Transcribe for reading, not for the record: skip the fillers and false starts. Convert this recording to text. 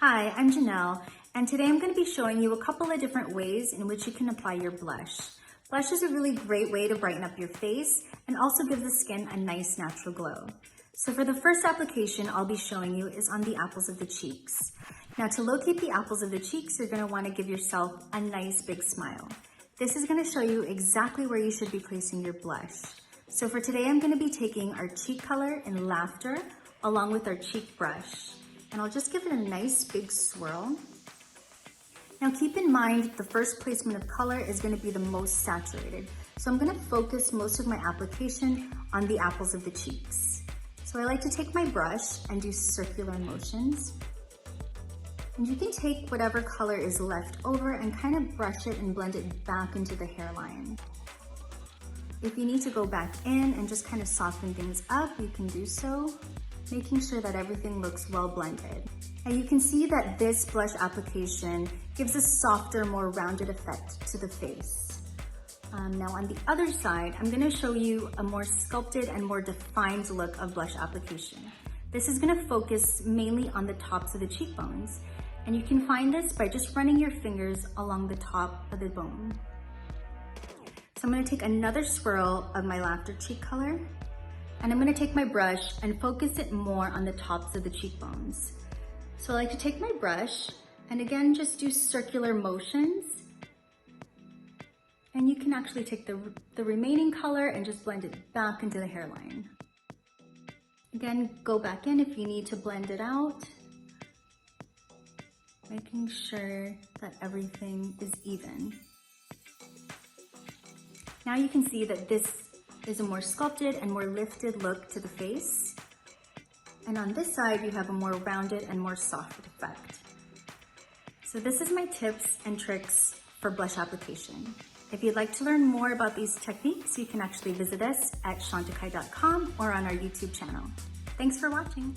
Hi, I'm Janelle, and today I'm going to be showing you a couple of different ways in which you can apply your blush. Blush is a really great way to brighten up your face and also give the skin a nice natural glow. So for the first application I'll be showing you is on the apples of the cheeks. Now to locate the apples of the cheeks, you're going to want to give yourself a nice big smile. This is going to show you exactly where you should be placing your blush. So for today I'm going to be taking our cheek color in Laughter along with our cheek brush. And I'll just give it a nice big swirl. Now keep in mind the first placement of color is going to be the most saturated. So I'm going to focus most of my application on the apples of the cheeks. So I like to take my brush and do circular motions. And you can take whatever color is left over and kind of brush it and blend it back into the hairline. If you need to go back in and just kind of soften things up, you can do so, making sure that everything looks well blended. And you can see that this blush application gives a softer, more rounded effect to the face. Now on the other side, I'm gonna show you a more sculpted and more defined look of blush application. This is gonna focus mainly on the tops of the cheekbones. And you can find this by just running your fingers along the top of the bone. So I'm gonna take another swirl of my Laughter cheek color, and I'm gonna take my brush and focus it more on the tops of the cheekbones. So I like to take my brush and again, just do circular motions. And you can actually take the remaining color and just blend it back into the hairline. Again, go back in if you need to blend it out, making sure that everything is even. Now you can see that this is a more sculpted and more lifted look to the face. And on this side, you have a more rounded and more soft effect. So this is my tips and tricks for blush application. If you'd like to learn more about these techniques, you can actually visit us at chantecaille.com or on our YouTube channel. Thanks for watching.